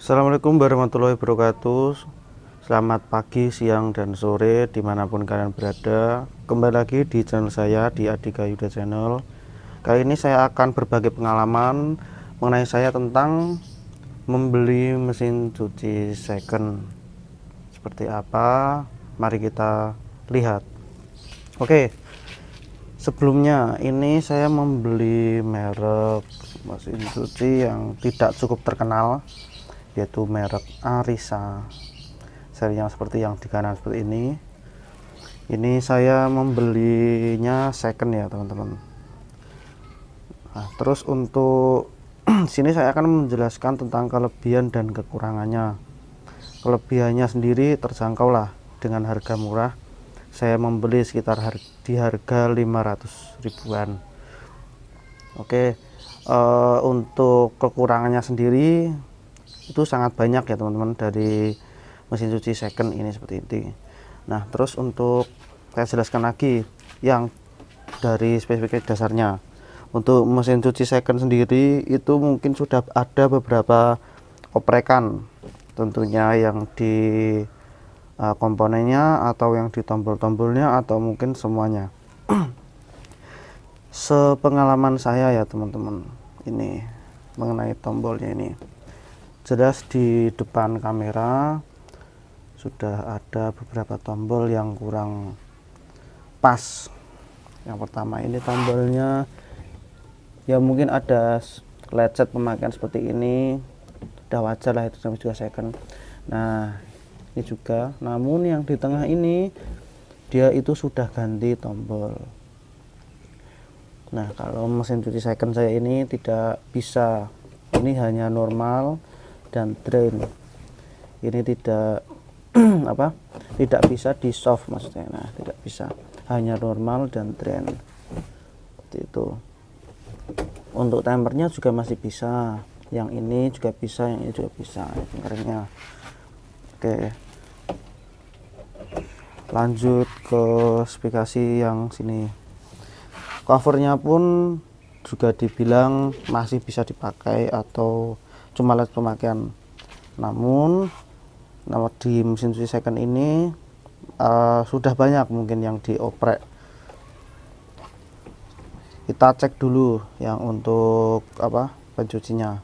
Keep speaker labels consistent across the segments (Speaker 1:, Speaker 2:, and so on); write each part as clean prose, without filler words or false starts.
Speaker 1: Assalamualaikum warahmatullahi wabarakatuh. Selamat pagi, siang, dan sore dimanapun kalian berada. Kembali lagi di channel saya di Adika Yuda Channel. Kali ini saya akan berbagi pengalaman mengenai saya tentang membeli mesin cuci second. Seperti apa? Mari kita lihat. Oke, sebelumnya ini saya membeli merek mesin cuci yang tidak cukup terkenal, yaitu merek Arisa. Serinya seperti yang di kanan seperti ini. Ini saya membelinya second ya teman-teman. Nah, terus untuk sini saya akan menjelaskan tentang kelebihan dan kekurangannya. Kelebihannya sendiri terjangkau lah dengan harga murah. Saya membeli sekitar di harga 500 ribuan. Oke, untuk kekurangannya sendiri itu sangat banyak ya teman-teman dari mesin cuci second ini seperti ini. Nah, terus untuk saya jelaskan lagi yang dari spesifikasi dasarnya. Untuk mesin cuci second sendiri itu mungkin sudah ada beberapa oprekan, tentunya yang di komponennya atau yang di tombol-tombolnya atau mungkin semuanya. Sepengalaman saya ya teman-teman, ini mengenai tombolnya ini jelas di depan kamera sudah ada beberapa tombol yang kurang pas. Yang pertama ini tombolnya ya mungkin ada lecet pemakaian seperti ini, udah wajar lah itu juga second. Nah ini juga, namun yang di tengah ini dia itu sudah ganti tombol. Nah kalau mesin cuci second saya ini tidak bisa, ini hanya normal dan drain. Ini tidak tidak bisa di soft maksudnya. Nah tidak bisa, hanya normal dan drain seperti itu. Untuk tempernya juga masih bisa, yang ini juga bisa, yang ini juga bisa pengeringnya. Oke, lanjut ke spesifikasi yang sini. Covernya pun juga dibilang masih bisa dipakai atau cuma alat pemakaian. Namun di mesin cuci second ini sudah banyak mungkin yang dioprek. Kita cek dulu yang untuk pencucinya.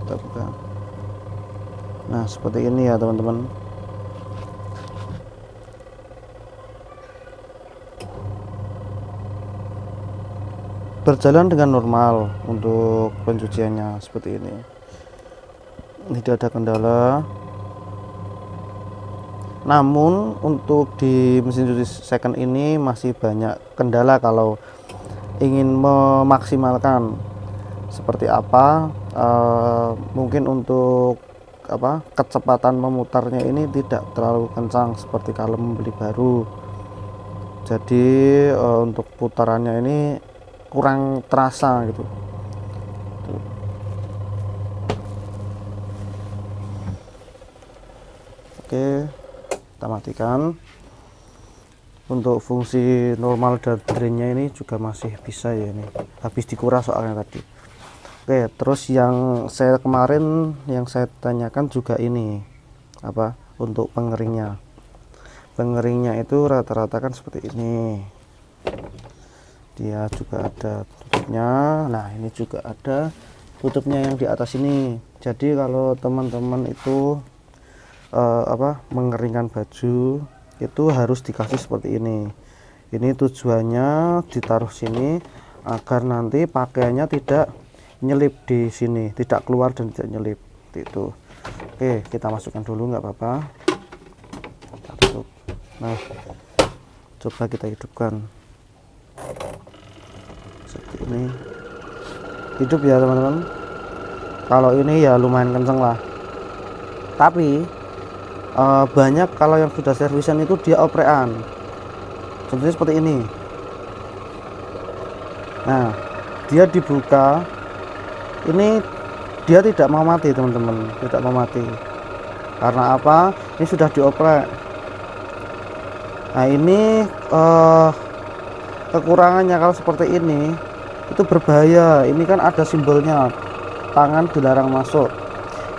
Speaker 1: Kita buka. Nah seperti ini ya teman-teman. Berjalan dengan normal untuk pencuciannya seperti ini, tidak ada kendala. Namun untuk di mesin cuci second ini masih banyak kendala kalau ingin memaksimalkan. Seperti apa, mungkin untuk kecepatan memutarnya ini tidak terlalu kencang seperti kalau membeli baru. Jadi untuk putarannya ini kurang terasa gitu. Oke, kita matikan. Untuk fungsi normal dan drainnya ini juga masih bisa ya, ini habis dikuras soalnya tadi. Oke, terus yang saya kemarin yang saya tanyakan juga ini untuk pengeringnya. Pengeringnya itu rata-rata kan seperti ini. Dia juga ada tutupnya. Nah ini juga ada tutupnya yang di atas ini. Jadi kalau teman-teman itu mengeringkan baju itu harus dikasih seperti ini. Ini tujuannya ditaruh sini agar nanti pakaiannya tidak nyelip di sini, tidak keluar dan tidak nyelip itu. Oke, kita masukkan dulu nggak apa-apa. Kita tutup. Nah coba kita hidupkan seperti ini. Hidup ya teman-teman. Kalau ini ya lumayan kenceng lah, tapi banyak kalau yang sudah servisan itu dia oprekan contohnya seperti ini. Nah dia dibuka, ini dia tidak mau mati teman-teman, tidak mau mati. Karena apa? ini sudah dioprek. Nah ini kekurangannya kalau seperti ini itu berbahaya. Ini kan ada simbolnya tangan dilarang masuk.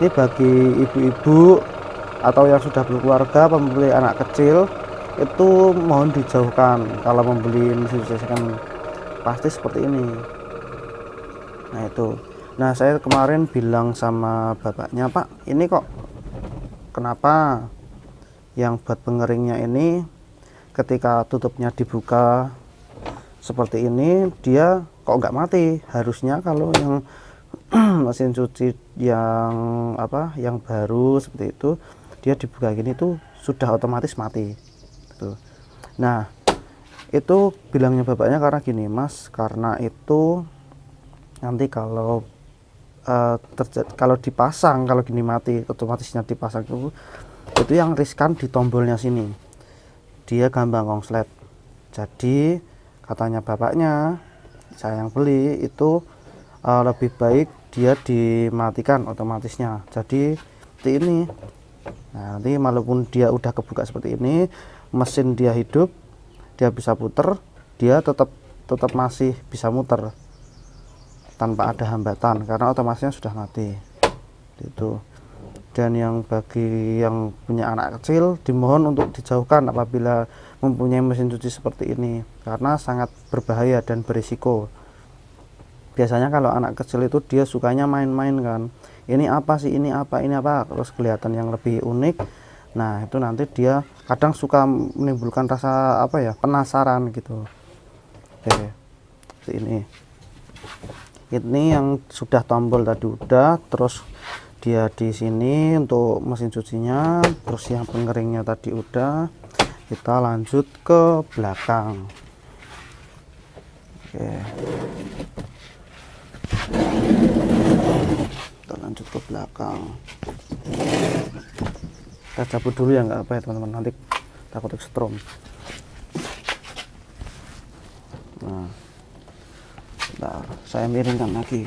Speaker 1: Ini bagi ibu-ibu atau yang sudah berkeluarga, pembeli anak kecil, itu mohon dijauhkan kalau membeli mesin cuci second pasti seperti ini. Nah itu, nah saya kemarin bilang sama bapaknya, Pak ini kok kenapa yang buat pengeringnya ini ketika tutupnya dibuka seperti ini dia kok nggak mati. Harusnya kalau yang mesin cuci yang yang baru seperti itu dia dibuka gini tuh sudah otomatis mati gitu. Nah itu bilangnya bapaknya karena gini, Mas, karena itu nanti kalau kalau dipasang, kalau gini mati otomatisnya dipasang itu yang riskan di tombolnya sini, dia gampang konslet. Jadi katanya bapaknya, saya yang beli itu lebih baik dia dimatikan otomatisnya. Jadi seperti ini. Nah, nanti walaupun dia udah kebuka seperti ini, mesin dia hidup, dia bisa puter, dia tetap masih bisa muter tanpa ada hambatan karena otomatisnya sudah mati. Itu. Dan yang bagi yang punya anak kecil dimohon untuk dijauhkan apabila mempunyai mesin cuci seperti ini karena sangat berbahaya dan berisiko. Biasanya kalau anak kecil itu dia sukanya main-main kan, ini apa sih, ini apa, terus kelihatan yang lebih unik. Nah itu nanti dia kadang suka menimbulkan rasa penasaran gitu. Oke, ini yang sudah tombol tadi udah, terus dia di sini untuk mesin cucinya, terus yang pengeringnya tadi udah. Kita lanjut ke belakang. Oke, kita lanjut ke belakang. Kita cabut dulu ya, nggak apa ya teman-teman, nanti takut ekstrom. Nah, bentar, saya miringkan lagi.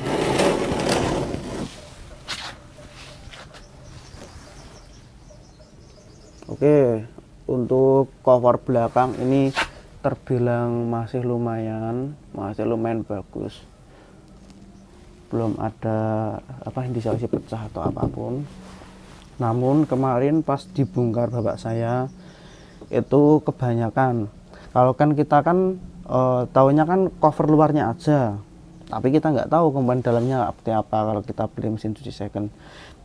Speaker 1: Oke, untuk cover belakang ini terbilang masih lumayan bagus. Belum ada indikasi pecah atau apapun. Namun kemarin pas dibongkar bapak saya itu kebanyakan. Kalau kan kita kan tahunya kan cover luarnya aja, tapi kita nggak tahu komponen dalamnya seperti apa kalau kita beli mesin cuci second.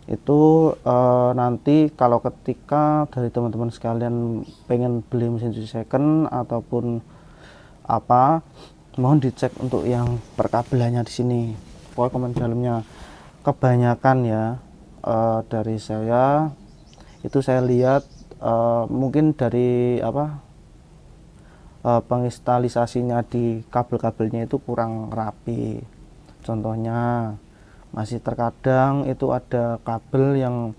Speaker 1: Itu nanti kalau ketika dari teman-teman sekalian pengen beli mesin cuci second ataupun mohon dicek untuk yang perkabelannya di sini. Pokoknya komponen dalamnya kebanyakan ya, dari saya itu saya lihat mungkin dari penginstalisasinya di kabel-kabelnya itu kurang rapi. Contohnya masih terkadang itu ada kabel yang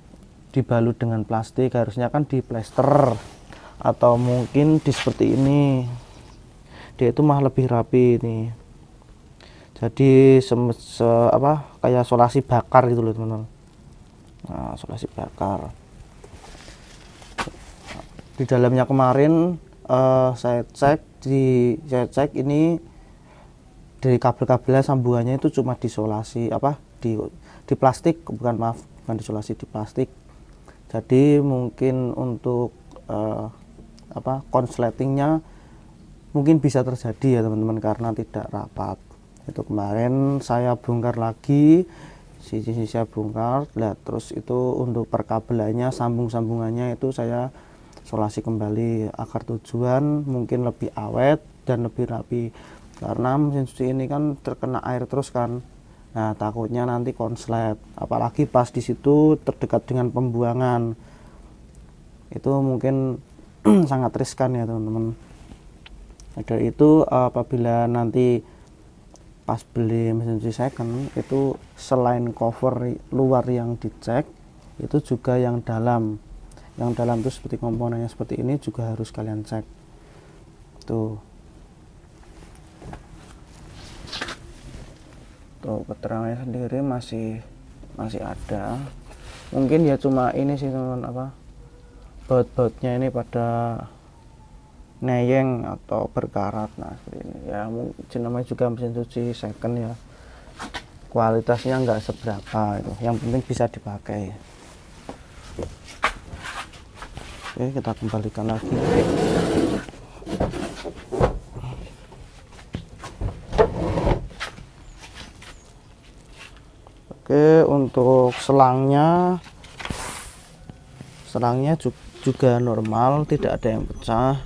Speaker 1: dibalut dengan plastik, harusnya kan di plester atau mungkin di seperti ini, dia itu mah lebih rapi ini. Jadi kayak solasi bakar gitu loh teman-teman. Nah, solasi bakar di dalamnya kemarin saya cek ini dari kabel-kabelnya sambungannya itu cuma disolasi di plastik, bukan disolasi di plastik. Jadi mungkin untuk konsletingnya mungkin bisa terjadi ya teman-teman karena tidak rapat. Itu kemarin saya bongkar lagi, sisi saya bongkar, terus itu untuk perkabelannya, sambungannya itu saya solasi kembali agar tujuan mungkin lebih awet dan lebih rapi. Karena mesin cuci ini kan terkena air terus kan. Nah, takutnya nanti konslet, apalagi pas di situ terdekat dengan pembuangan. Itu mungkin sangat riskan ya, teman-teman. Dari itu apabila nanti pas beli mesin cuci second itu selain cover luar yang dicek, itu juga yang dalam itu seperti komponennya seperti ini juga harus kalian cek. Tuh keterangannya sendiri masih ada. Mungkin ya cuma ini sih teman-teman, baut-bautnya ini pada neyeng atau berkarat. Nah seperti ini ya, mungkin namanya juga mesin cuci second ya, kualitasnya nggak seberapa itu, yang penting bisa dipakai. Oke, kita kembalikan lagi. Oke, untuk selangnya juga normal, tidak ada yang pecah.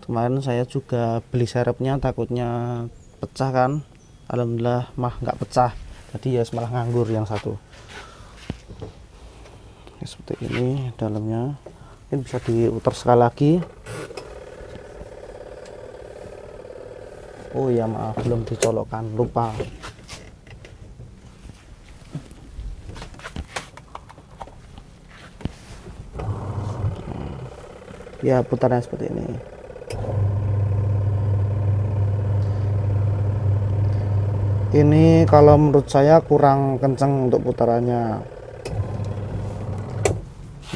Speaker 1: Kemarin saya juga beli serepnya, takutnya pecah kan, alhamdulillah mah nggak pecah, jadi ya malah nganggur yang satu. Oke, seperti ini dalamnya, ini bisa diputar sekali lagi. Oh ya maaf, belum dicolokkan, lupa. Ya putarnya seperti ini. Ini kalau menurut saya kurang kencang untuk putarannya.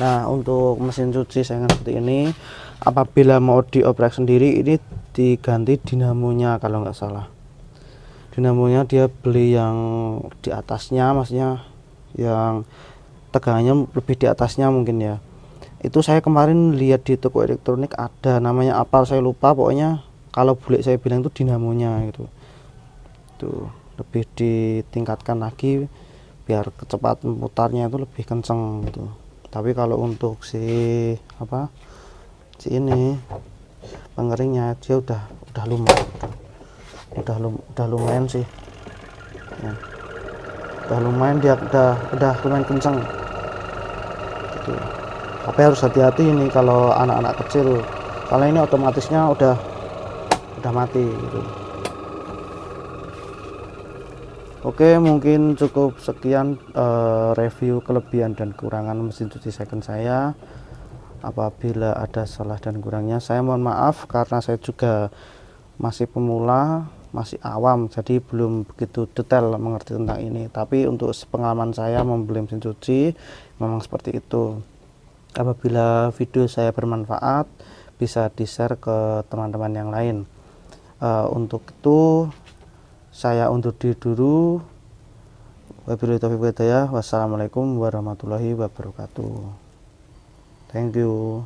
Speaker 1: Nah untuk mesin cuci saya seperti ini, apabila mau dioprek sendiri ini diganti dinamonya kalau nggak salah. Dinamonya dia beli yang di atasnya, maksudnya yang tegangannya lebih di atasnya mungkin ya. Itu saya kemarin lihat di toko elektronik ada, namanya apa saya lupa, pokoknya kalau bule saya bilang itu dinamonya gitu. Tuh lebih ditingkatkan lagi biar kecepatan putarnya itu lebih kenceng gitu. Tapi kalau untuk si ini pengeringnya dia udah lumayan, udah lumayan sih ya. Udah lumayan, dia udah lumayan kenceng gitu. Tapi harus hati-hati ini kalau anak-anak kecil, karena ini otomatisnya udah mati gitu. Oke, mungkin cukup sekian review kelebihan dan kekurangan mesin cuci second saya. Apabila ada salah dan kurangnya saya mohon maaf, karena saya juga masih pemula, masih awam, jadi belum begitu detail mengerti tentang ini. Tapi untuk pengalaman saya membeli mesin cuci memang seperti itu. Apabila video saya bermanfaat, bisa di-share ke teman-teman yang lain. Untuk itu saya undur diri dulu. Wabillahi taufiq wal hidayah. Wassalamualaikum warahmatullahi wabarakatuh. Thank you.